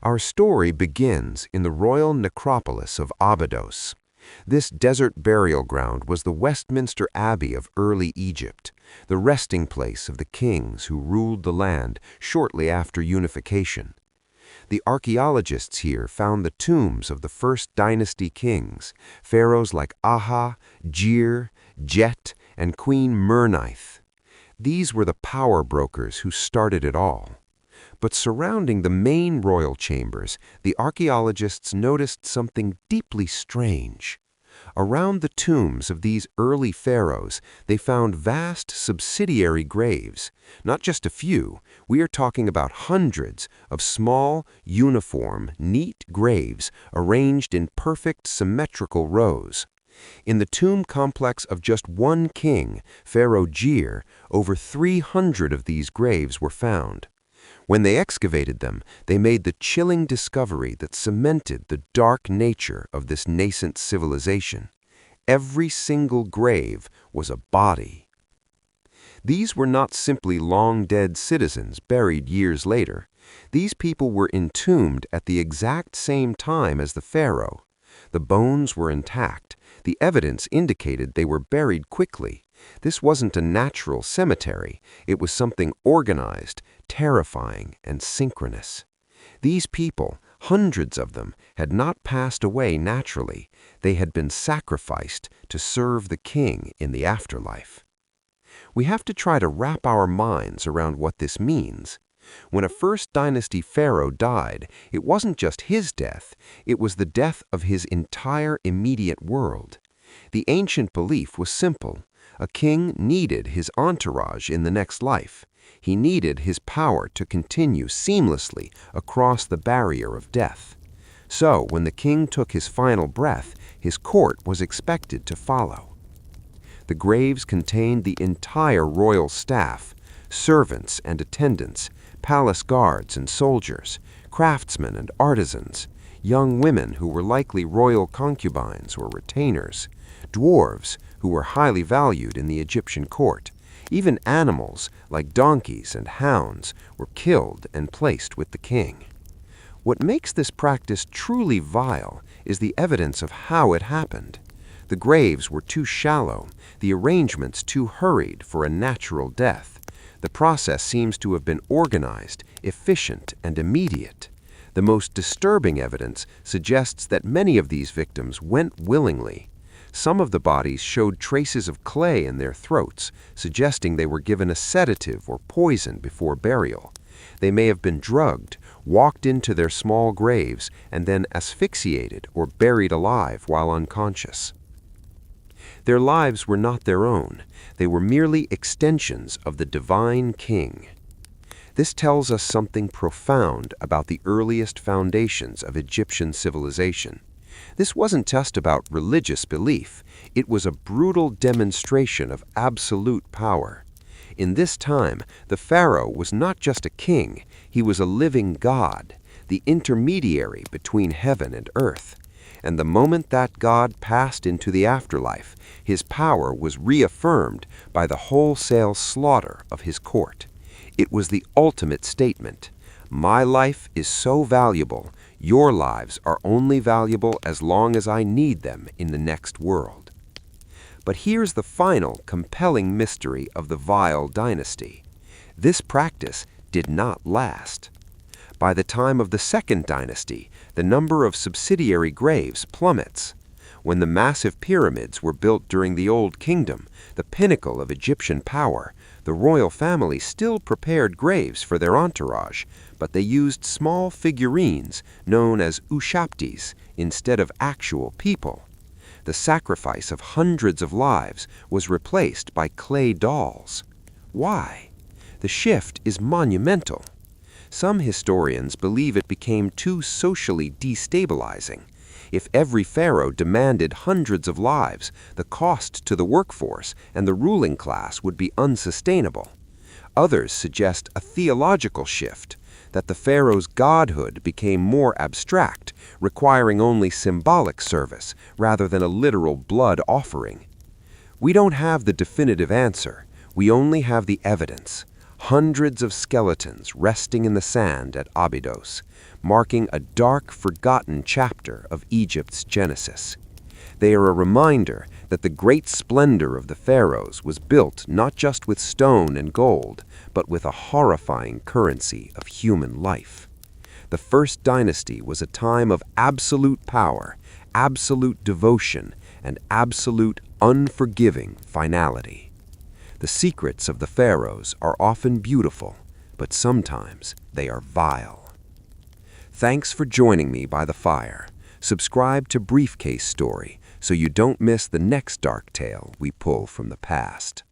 Our story begins in the royal necropolis of Abydos. This desert burial ground was the Westminster Abbey of early Egypt, the resting place of the kings who ruled the land shortly after unification. The archaeologists here found the tombs of the first dynasty kings, pharaohs like Aha, Jir, Jet, and Queen Mernith. These were the power brokers who started it all. But surrounding the main royal chambers, the archaeologists noticed something deeply strange. Around the tombs of these early pharaohs, they found vast subsidiary graves. Not just a few, we are talking about hundreds of small, uniform, neat graves arranged in perfect symmetrical rows. In the tomb complex of just one king, Pharaoh Jir, over 300 of these graves were found. When they excavated them, they made the chilling discovery that cemented the dark nature of this nascent civilization. Every single grave was a body. These were not simply long-dead citizens buried years later. These people were entombed at the exact same time as the pharaoh. The bones were intact. The evidence indicated they were buried quickly. This wasn't a natural cemetery. It was something organized, terrifying, and synchronous. These people, hundreds of them, had not passed away naturally. They had been sacrificed to serve the king in the afterlife. We have to try to wrap our minds around what this means. When a first dynasty pharaoh died, it wasn't just his death, it was the death of his entire immediate world. The ancient belief was simple. A king needed his entourage in the next life. He needed his power to continue seamlessly across the barrier of death. So, when the king took his final breath, his court was expected to follow. The graves contained the entire royal staff, servants and attendants, palace guards and soldiers, craftsmen and artisans, young women who were likely royal concubines or retainers, dwarves who were highly valued in the Egyptian court. Even animals, like donkeys and hounds, were killed and placed with the king. What makes this practice truly vile is the evidence of how it happened. The graves were too shallow, the arrangements too hurried for a natural death. The process seems to have been organized, efficient, and immediate. The most disturbing evidence suggests that many of these victims went willingly. Some of the bodies showed traces of clay in their throats, suggesting they were given a sedative or poison before burial. They may have been drugged, walked into their small graves, and then asphyxiated or buried alive while unconscious. Their lives were not their own. They were merely extensions of the divine king. This tells us something profound about the earliest foundations of Egyptian civilization. This wasn't just about religious belief. It was a brutal demonstration of absolute power. In this time, the pharaoh was not just a king. He was a living god, the intermediary between heaven and earth. And the moment that god passed into the afterlife, his power was reaffirmed by the wholesale slaughter of his court. It was the ultimate statement. My life is so valuable, your lives are only valuable as long as I need them in the next world. But here's the final, compelling mystery of the vile dynasty. This practice did not last. By the time of the second dynasty, the number of subsidiary graves plummets. When the massive pyramids were built during the Old Kingdom, the pinnacle of Egyptian power, the royal family still prepared graves for their entourage, but they used small figurines known as ushaptis instead of actual people. The sacrifice of hundreds of lives was replaced by clay dolls. Why? The shift is monumental. Some historians believe it became too socially destabilizing. If every pharaoh demanded hundreds of lives, the cost to the workforce and the ruling class would be unsustainable. Others suggest a theological shift, that the pharaoh's godhood became more abstract, requiring only symbolic service rather than a literal blood offering. We don't have the definitive answer. We only have the evidence. Hundreds of skeletons resting in the sand at Abydos. marking a dark, forgotten chapter of Egypt's Genesis. They are a reminder that the great splendor of the pharaohs was built not just with stone and gold, but with a horrifying currency of human life. The first dynasty was a time of absolute power, absolute devotion, and absolute unforgiving finality. The secrets of the pharaohs are often beautiful, but sometimes they are vile. Thanks for joining me by the fire. Subscribe to Briefcase Story so you don't miss the next dark tale we pull from the past.